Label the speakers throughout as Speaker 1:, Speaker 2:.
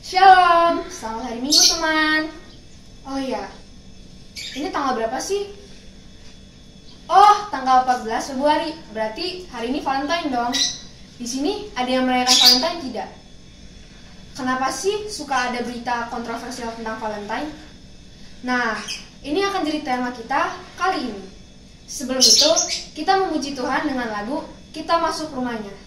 Speaker 1: Shalom, selamat hari Minggu teman. Oh iya, ini tanggal berapa sih? Oh, tanggal 14 Februari. Berarti hari ini Valentine dong. Di sini ada yang merayakan Valentine tidak? Kenapa sih suka ada berita kontroversial tentang Valentine? Nah, ini akan jadi tema kita kali ini. Sebelum itu, kita memuji Tuhan dengan lagu Kita Masuk Rumahnya.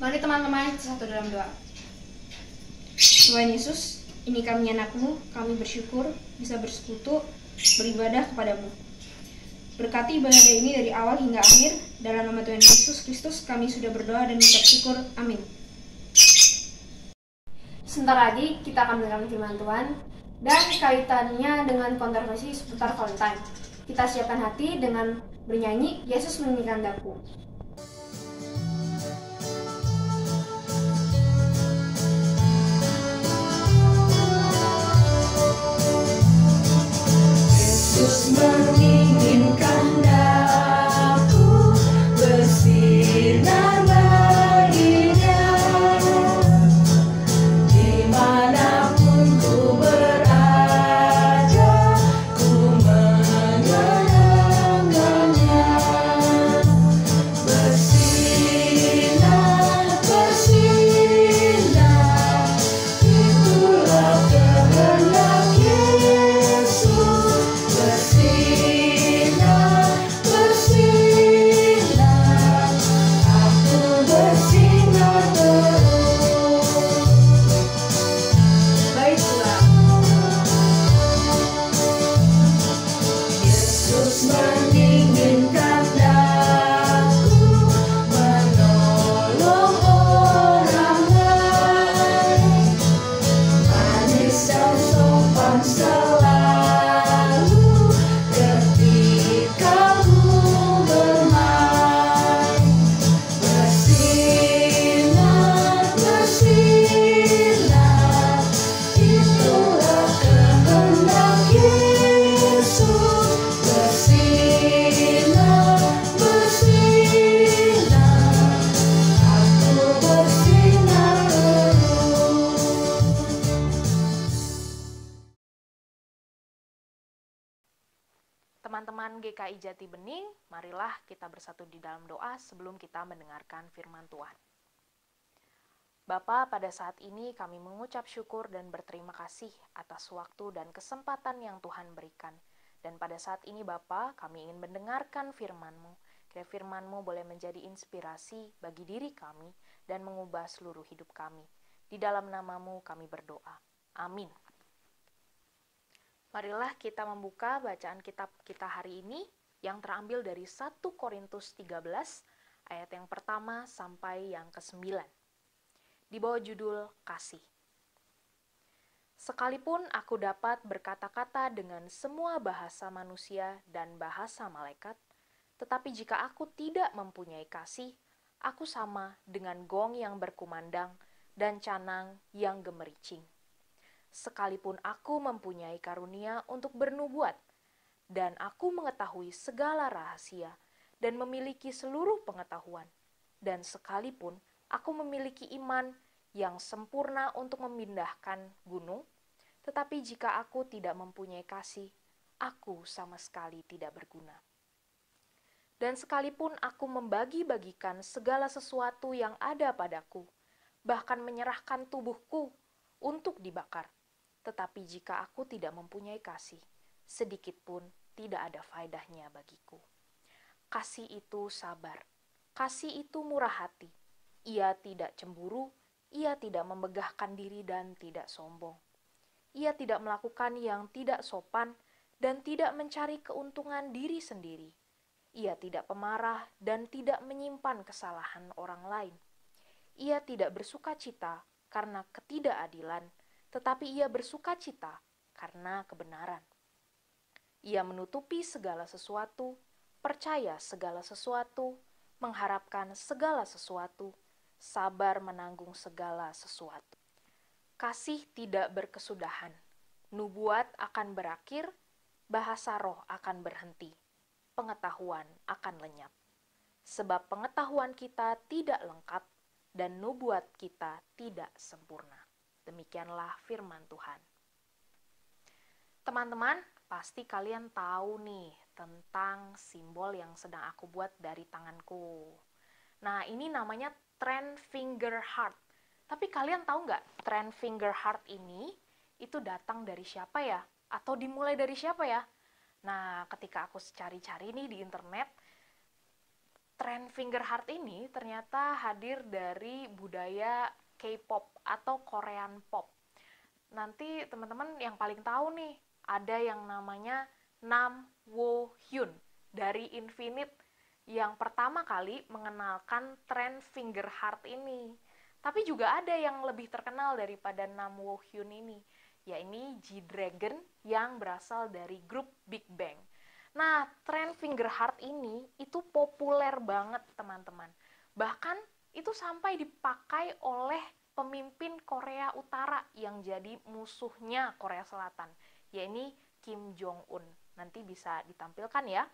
Speaker 1: Mari teman-teman satu dalam doa. Tuhan Yesus, ini kami anak-Mu, kami bersyukur bisa bersekutu, beribadah kepadamu. Berkati ibadah ini dari awal hingga akhir, dalam nama Tuhan Yesus Kristus kami sudah berdoa dan mengucap syukur. Amin. Sebentar lagi kita akan mendengarkan firman Tuhan dan kaitannya dengan kontroversi seputar Valentine. Kita siapkan hati dengan bernyanyi Yesus menyanyikan daku.
Speaker 2: Yesus menginginkan daku bersinar baginya, dimanapun ku berada, ku menyenangkannya. Bersinar, bersinar, itulah kehendak Yesus. Bersinar, bersinar, aku bersinar terus. Baiklah, Yesus menginginkan daku menolong orang lain, manis dan sopan selalu ketika ku bermain. Bersinar, bersinar, itulah kehendak Yesus. Bersinar, bersinar, aku bersinar terus.
Speaker 3: Teman-teman GKI Jati Bening, marilah kita bersatu di dalam doa sebelum kita mendengarkan firman Tuhan. Bapa, pada saat ini kami mengucap syukur dan berterima kasih atas waktu dan kesempatan yang Tuhan berikan. Dan pada saat ini Bapa, kami ingin mendengarkan firman-Mu. Kiranya firman-Mu boleh menjadi inspirasi bagi diri kami dan mengubah seluruh hidup kami. Di dalam nama-Mu kami berdoa. Amin. Marilah kita membuka bacaan kitab kita hari ini yang terambil dari 1 Korintus 13 ayat yang pertama sampai yang ke-9. Di bawah judul Kasih. Sekalipun aku dapat berkata-kata dengan semua bahasa manusia dan bahasa malaikat, tetapi jika aku tidak mempunyai kasih, aku sama dengan gong yang berkumandang dan canang yang gemericing. sekalipun aku mempunyai karunia untuk bernubuat, dan aku mengetahui segala rahasia, dan memiliki seluruh pengetahuan, dan sekalipun aku memiliki iman yang sempurna untuk memindahkan gunung, tetapi jika aku tidak mempunyai kasih, aku sama sekali tidak berguna. Dan sekalipun aku membagi-bagikan segala sesuatu yang ada padaku, bahkan menyerahkan tubuhku untuk dibakar, tetapi jika aku tidak mempunyai kasih, sedikit pun tidak ada faedahnya bagiku. Kasih itu sabar, kasih itu murah hati. Ia tidak cemburu, ia tidak memegahkan diri dan tidak sombong. Ia tidak melakukan yang tidak sopan dan tidak mencari keuntungan diri sendiri. Ia tidak pemarah dan tidak menyimpan kesalahan orang lain. Ia tidak bersuka cita karena ketidakadilan, tetapi ia bersuka cita karena kebenaran. Ia menutupi segala sesuatu, percaya segala sesuatu, mengharapkan segala sesuatu, sabar menanggung segala sesuatu. Kasih tidak berkesudahan, nubuat akan berakhir, bahasa roh akan berhenti, pengetahuan akan lenyap. Sebab pengetahuan kita tidak lengkap dan nubuat kita tidak sempurna. Demikianlah firman Tuhan. Teman-teman, pasti kalian tahu nih tentang simbol yang sedang aku buat dari tanganku. Nah, ini namanya trend finger heart. Tapi kalian tahu nggak trend finger heart ini itu datang dari siapa ya? Atau dimulai dari siapa ya? Nah, ketika aku cari-cari nih di internet, trend finger heart ini ternyata hadir dari budaya K-pop atau Korean pop. Nanti teman-teman yang paling tahu nih, ada yang namanya Nam Woo Hyun dari Infinite yang pertama kali mengenalkan trend finger heart ini. Tapi juga ada yang lebih terkenal daripada Nam Woo Hyun ini, yaitu G-Dragon yang berasal dari grup Big Bang. Nah, trend finger heart ini itu populer banget, teman-teman. Bahkan itu sampai dipakai oleh pemimpin Korea Utara yang jadi musuhnya Korea Selatan, yaitu Kim Jong-un. Nanti bisa ditampilkan ya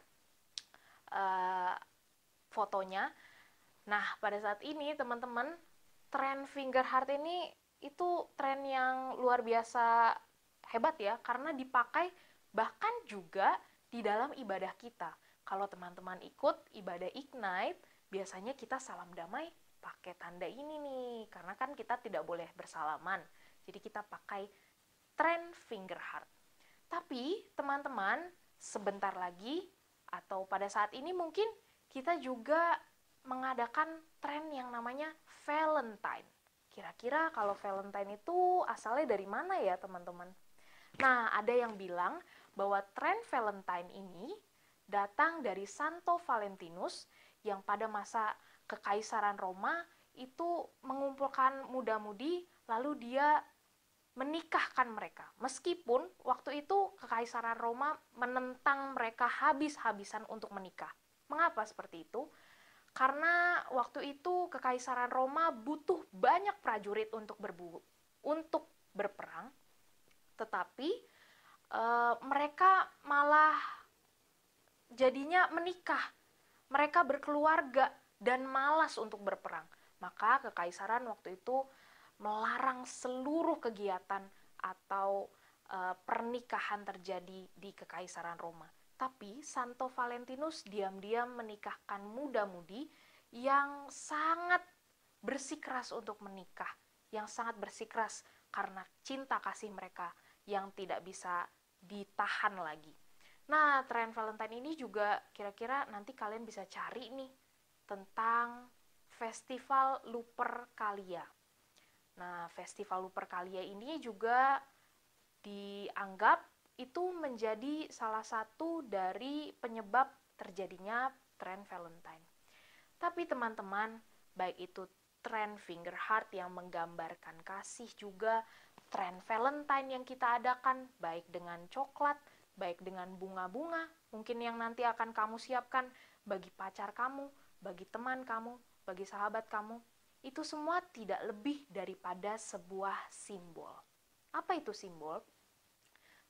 Speaker 3: fotonya. Nah, pada saat ini teman-teman, tren finger heart ini itu tren yang luar biasa hebat ya, karena dipakai bahkan juga di dalam ibadah kita. Kalau teman-teman ikut ibadah Ignite, biasanya kita salam damai pakai tanda ini nih, karena kan kita tidak boleh bersalaman. Jadi kita pakai tren finger heart. Tapi teman-teman, sebentar lagi atau pada saat ini mungkin kita juga mengadakan tren yang namanya Valentine. Kira-kira kalau Valentine itu asalnya dari mana ya teman-teman? Nah, ada yang bilang bahwa tren Valentine ini datang dari Santo Valentinus yang pada masa Kekaisaran Roma itu mengumpulkan muda-mudi lalu dia menikahkan mereka. Meskipun waktu itu Kekaisaran Roma menentang mereka habis-habisan untuk menikah. Mengapa seperti itu? Karena waktu itu Kekaisaran Roma butuh banyak prajurit untuk berperang, tetapi mereka malah jadinya menikah, mereka berkeluarga dan malas untuk berperang. Maka Kekaisaran waktu itu melarang seluruh kegiatan atau pernikahan terjadi di Kekaisaran Roma. Tapi Santo Valentinus diam-diam menikahkan muda-mudi yang sangat bersikeras untuk menikah, yang sangat bersikeras karena cinta kasih mereka yang tidak bisa ditahan lagi. Nah, tren Valentine ini juga kira-kira nanti kalian bisa cari nih tentang Festival Lupercalia. Nah, Festival Lupercalia ini juga dianggap itu menjadi salah satu dari penyebab terjadinya tren Valentine. Tapi teman-teman, baik itu tren finger heart yang menggambarkan kasih juga, tren Valentine yang kita adakan, baik dengan coklat, baik dengan bunga-bunga, mungkin yang nanti akan kamu siapkan bagi pacar kamu, bagi teman kamu, bagi sahabat kamu, itu semua tidak lebih daripada sebuah simbol. Apa itu simbol?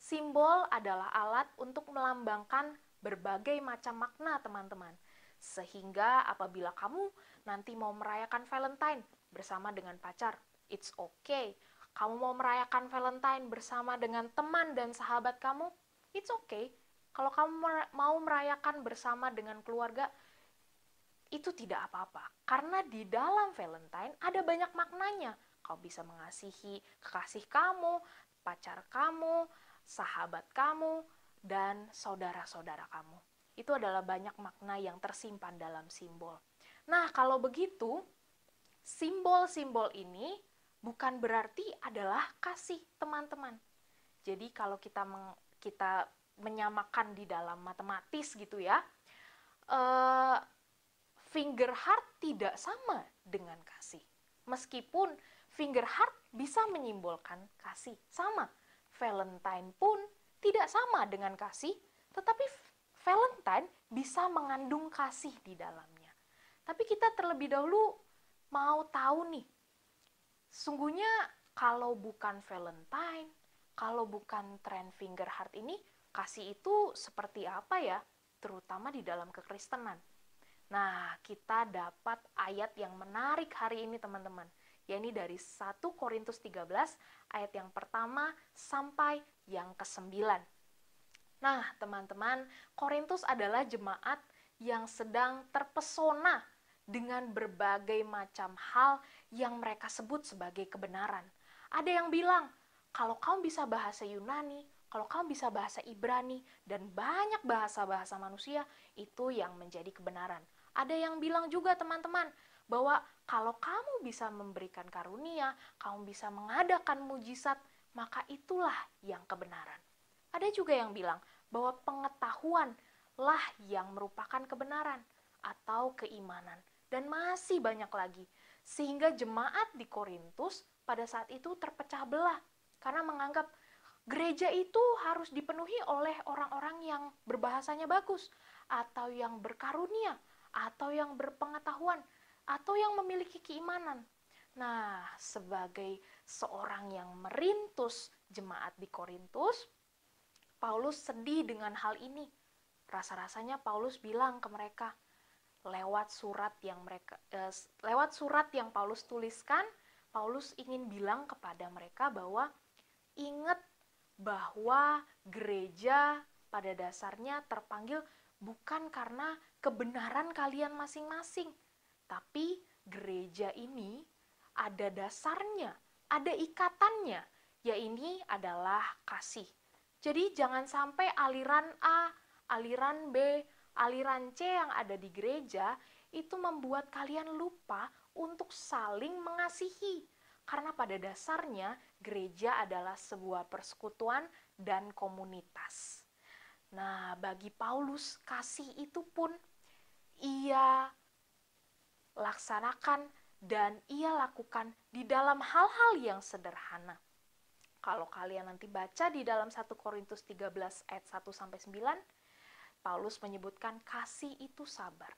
Speaker 3: Simbol adalah alat untuk melambangkan berbagai macam makna, teman-teman. Sehingga apabila kamu nanti mau merayakan Valentine bersama dengan pacar, it's okay. Kamu mau merayakan Valentine bersama dengan teman dan sahabat kamu, it's okay. Kalau kamu mau merayakan bersama dengan keluarga, itu tidak apa-apa. Karena di dalam Valentine ada banyak maknanya. Kau bisa mengasihi kekasih kamu, pacar kamu, sahabat kamu, dan saudara-saudara kamu. Itu adalah banyak makna yang tersimpan dalam simbol. Nah, kalau begitu, simbol-simbol ini bukan berarti adalah kasih, teman-teman. Jadi kalau kita menyamakan di dalam matematis gitu ya, finger heart tidak sama dengan kasih. Meskipun finger heart bisa menyimbolkan kasih, sama. Valentine pun tidak sama dengan kasih, tetapi Valentine bisa mengandung kasih di dalamnya. Tapi kita terlebih dahulu mau tahu nih, sungguhnya kalau bukan Valentine, kalau bukan tren finger heart ini, kasih itu seperti apa ya? Terutama di dalam kekristenan. Nah, kita dapat ayat yang menarik hari ini, teman-teman. Yakni dari 1 Korintus 13, ayat yang pertama sampai yang ke-9. Nah, teman-teman, Korintus adalah jemaat yang sedang terpesona dengan berbagai macam hal yang mereka sebut sebagai kebenaran. Ada yang bilang, kalau kamu bisa bahasa Yunani, kalau kamu bisa bahasa Ibrani, dan banyak bahasa-bahasa manusia, itu yang menjadi kebenaran. Ada yang bilang juga, teman-teman, bahwa kalau kamu bisa memberikan karunia, kamu bisa mengadakan mujizat, maka itulah yang kebenaran. Ada juga yang bilang bahwa pengetahuan lah yang merupakan kebenaran atau keimanan, dan masih banyak lagi. Sehingga jemaat di Korintus pada saat itu terpecah belah karena menganggap gereja itu harus dipenuhi oleh orang-orang yang berbahasanya bagus, atau yang berkarunia, atau yang berpengetahuan, atau yang memiliki keimanan. Nah, sebagai seorang yang merintus jemaat di Korintus, Paulus sedih dengan hal ini. Rasa-rasanya Paulus bilang ke mereka, lewat surat yang Paulus tuliskan, Paulus ingin bilang kepada mereka bahwa ingat bahwa gereja pada dasarnya terpanggil bukan karena kebenaran kalian masing-masing, tapi gereja ini ada dasarnya, ada ikatannya, yaitu adalah kasih. Jadi jangan sampai aliran A, aliran B, aliran C yang ada di gereja itu membuat kalian lupa untuk saling mengasihi. Karena pada dasarnya gereja adalah sebuah persekutuan dan komunitas. Nah, bagi Paulus, kasih itu pun ia laksanakan dan ia lakukan di dalam hal-hal yang sederhana. Kalau kalian nanti baca di dalam 1 Korintus 13 ayat 1-9, Paulus menyebutkan kasih itu sabar,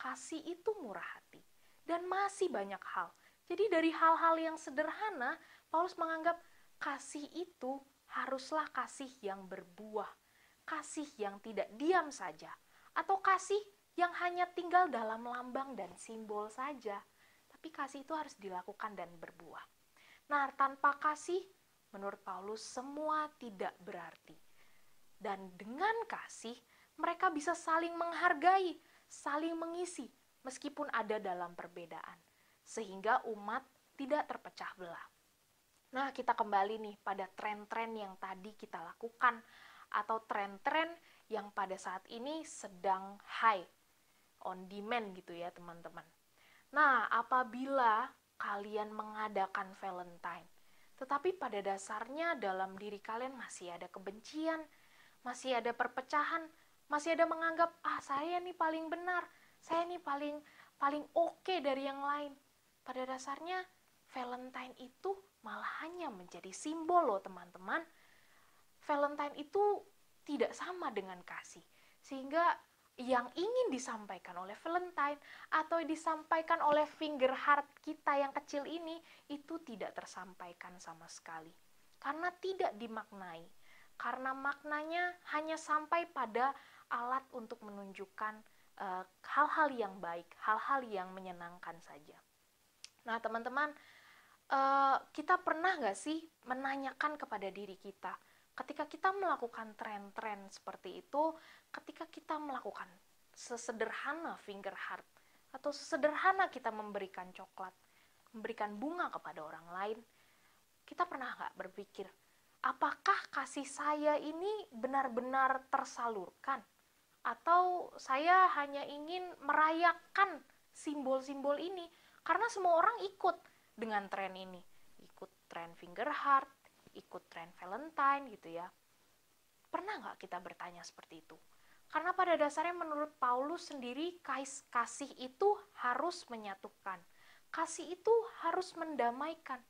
Speaker 3: kasih itu murah hati, dan masih banyak hal. Jadi dari hal-hal yang sederhana, Paulus menganggap kasih itu haruslah kasih yang berbuah, kasih yang tidak diam saja, atau kasih yang hanya tinggal dalam lambang dan simbol saja. Tapi kasih itu harus dilakukan dan berbuah. Nah, tanpa kasih, menurut Paulus semua tidak berarti. Dan dengan kasih, mereka bisa saling menghargai, saling mengisi, meskipun ada dalam perbedaan. Sehingga umat tidak terpecah belah. Nah, kita kembali nih pada tren-tren yang tadi kita lakukan, atau tren-tren yang pada saat ini sedang high, on demand gitu ya teman-teman. Nah, apabila kalian mengadakan Valentine, tetapi pada dasarnya dalam diri kalian masih ada kebencian, masih ada perpecahan, masih ada menganggap, saya nih paling benar, saya nih paling oke dari yang lain. Pada dasarnya Valentine itu malah hanya menjadi simbol loh teman-teman. Valentine itu tidak sama dengan kasih. Sehingga yang ingin disampaikan oleh Valentine atau disampaikan oleh finger heart kita yang kecil ini, itu tidak tersampaikan sama sekali. karena tidak dimaknai, karena maknanya hanya sampai pada alat untuk menunjukkan hal-hal yang baik, hal-hal yang menyenangkan saja. Nah teman-teman, kita pernah nggak sih menanyakan kepada diri kita, ketika kita melakukan tren-tren seperti itu, ketika kita melakukan sesederhana finger heart, atau sesederhana kita memberikan coklat, memberikan bunga kepada orang lain, kita pernah nggak berpikir, apakah kasih saya ini benar-benar tersalurkan? Atau saya hanya ingin merayakan simbol-simbol ini, karena semua orang ikut dengan tren ini, ikut tren finger heart, ikut tren Valentine gitu ya. Pernah nggak kita bertanya seperti itu? Karena pada dasarnya menurut Paulus sendiri, kasih itu harus menyatukan, kasih itu harus mendamaikan,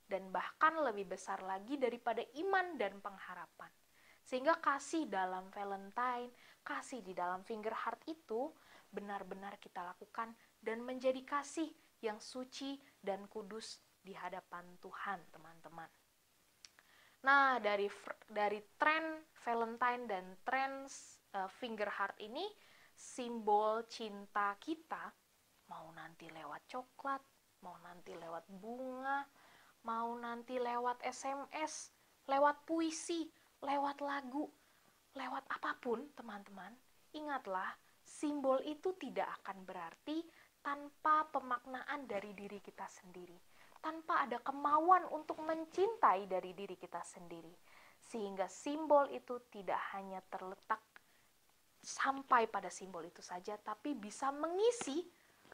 Speaker 3: dan bahkan lebih besar lagi daripada iman dan pengharapan. Sehingga kasih dalam Valentine, kasih di dalam finger heart itu benar-benar kita lakukan dan menjadi kasih yang suci dan kudus di hadapan Tuhan, teman-teman. Nah, dari tren Valentine dan tren finger heart ini, simbol cinta kita, mau nanti lewat coklat, mau nanti lewat bunga, mau nanti lewat SMS, lewat puisi, lewat lagu, lewat apapun, teman-teman, ingatlah, simbol itu tidak akan berarti tanpa pemaknaan dari diri kita sendiri, tanpa ada kemauan untuk mencintai dari diri kita sendiri, sehingga simbol itu tidak hanya terletak sampai pada simbol itu saja, tapi bisa mengisi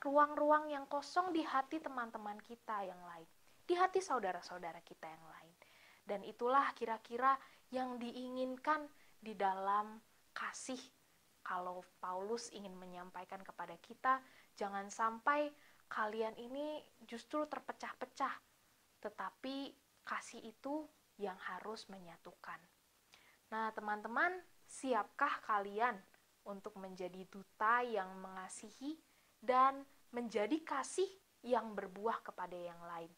Speaker 3: ruang-ruang yang kosong di hati teman-teman kita yang lain, di hati saudara-saudara kita yang lain. Dan itulah kira-kira yang diinginkan di dalam kasih. Kalau Paulus ingin menyampaikan kepada kita, jangan sampai kalian ini justru terpecah-pecah, tetapi kasih itu yang harus menyatukan. Nah, teman-teman, siapkah kalian untuk menjadi duta yang mengasihi dan menjadi kasih yang berbuah kepada yang lain?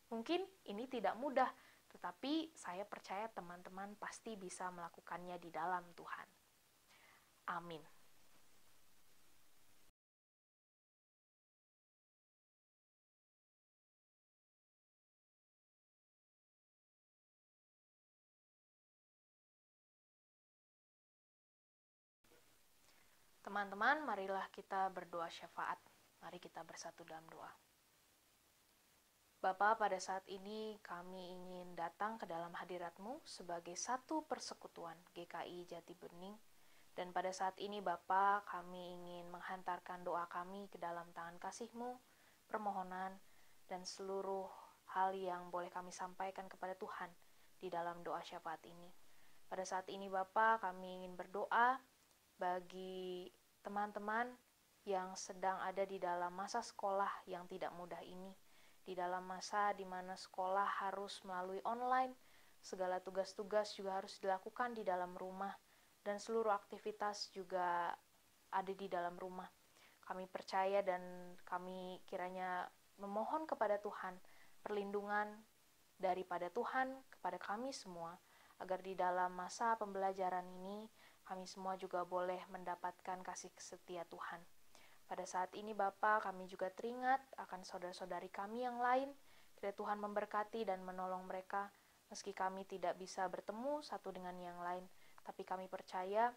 Speaker 3: Mungkin ini tidak mudah, tetapi saya percaya teman-teman pasti bisa melakukannya di dalam Tuhan. Amin. Teman-teman, marilah kita berdoa syafaat. Mari kita bersatu dalam doa. Bapa, pada saat ini kami ingin datang ke dalam hadirat-Mu sebagai satu persekutuan GKI Jati Bening. Dan pada saat ini Bapa, kami ingin menghantarkan doa kami ke dalam tangan kasih-Mu, permohonan, dan seluruh hal yang boleh kami sampaikan kepada Tuhan di dalam doa syafaat ini. Pada saat ini Bapa, kami ingin berdoa bagi teman-teman yang sedang ada di dalam masa sekolah yang tidak mudah ini, di dalam masa di mana sekolah harus melalui online, segala tugas-tugas juga harus dilakukan di dalam rumah, dan seluruh aktivitas juga ada di dalam rumah. Kami percaya dan kami kiranya memohon kepada Tuhan perlindungan daripada Tuhan kepada kami semua, agar di dalam masa pembelajaran ini kami semua juga boleh mendapatkan kasih setia Tuhan. Pada saat ini Bapa, kami juga teringat akan saudara-saudari kami yang lain. Kiranya Tuhan memberkati dan menolong mereka, meski kami tidak bisa bertemu satu dengan yang lain. Tapi kami percaya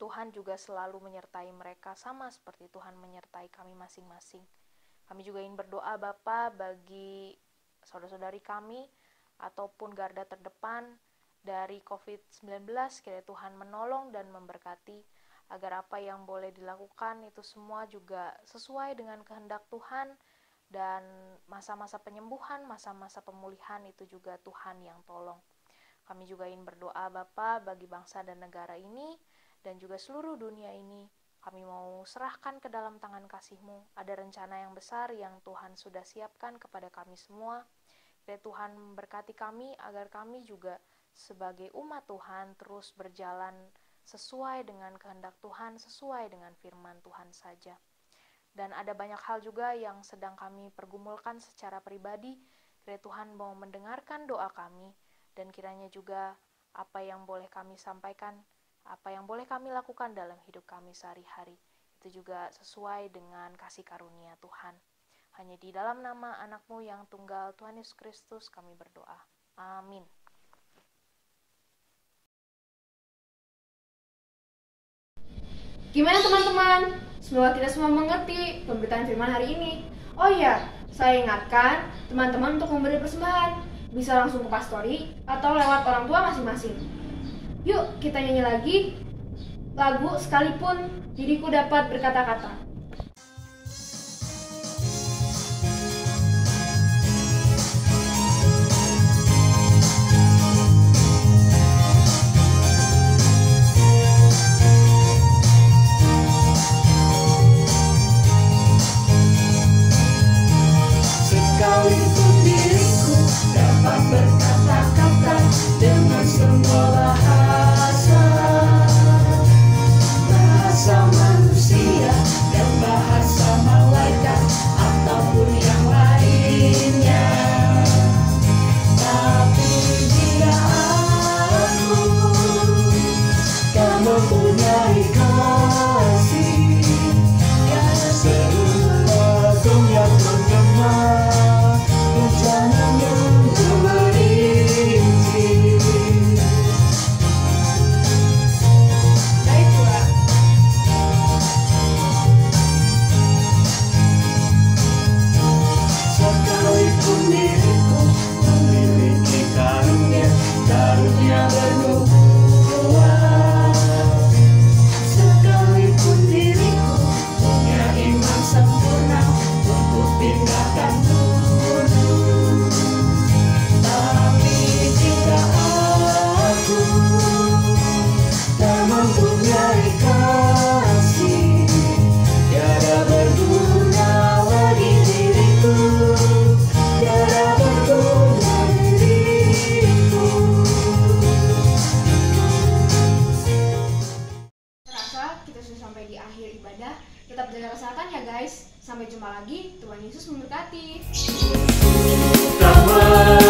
Speaker 3: Tuhan juga selalu menyertai mereka, sama seperti Tuhan menyertai kami masing-masing. Kami juga ingin berdoa Bapa bagi saudara-saudari kami, ataupun garda terdepan dari COVID-19, kiranya Tuhan menolong dan memberkati, agar apa yang boleh dilakukan itu semua juga sesuai dengan kehendak Tuhan, dan masa-masa penyembuhan, masa-masa pemulihan itu juga Tuhan yang tolong. Kami juga ingin berdoa Bapa bagi bangsa dan negara ini, dan juga seluruh dunia ini. Kami mau serahkan ke dalam tangan kasih-Mu. Ada rencana yang besar yang Tuhan sudah siapkan kepada kami semua. Kiranya Tuhan memberkati kami, agar kami juga sebagai umat Tuhan terus berjalan sesuai dengan kehendak Tuhan, sesuai dengan firman Tuhan saja. Dan ada banyak hal juga yang sedang kami pergumulkan secara pribadi. Kiranya Tuhan mau mendengarkan doa kami, dan kiranya juga apa yang boleh kami sampaikan, apa yang boleh kami lakukan dalam hidup kami sehari-hari, itu juga sesuai dengan kasih karunia Tuhan. Hanya di dalam nama anak-Mu yang tunggal, Tuhan Yesus Kristus, kami berdoa. Amin.
Speaker 1: Gimana teman-teman? Semoga kita semua mengerti pemberitaan firman hari ini. Oh iya, saya ingatkan teman-teman untuk memberi persembahan. Bisa langsung ke pastori atau lewat orang tua masing-masing. Yuk kita nyanyi lagi lagu Sekalipun Diriku Dapat Berkata-kata.
Speaker 2: Sekalipun diriku dapat berkata-kata dengan semua bahasa, bahasa manusia dan bahasa malaikat ataupun yang lainnya, tapi jika aku tak mempunyai kasih, sesuatu yang menggema rencananya berisi.
Speaker 1: Baik pula.
Speaker 2: Sekalipun diriku memiliki karunia bernubuat, sekalipun diriku punya iman sempurna untuk pindahkan gunung, tapi jika aku tak mempunyai kasih, tiada berguna lagi diriku, tiada berguna diriku.
Speaker 1: Terasa kita sudah sampai di akhir ibadah. Tetap jaga kesehatan ya guys. Sampai jumpa lagi. Tuhan Yesus memberkati.
Speaker 2: Kamu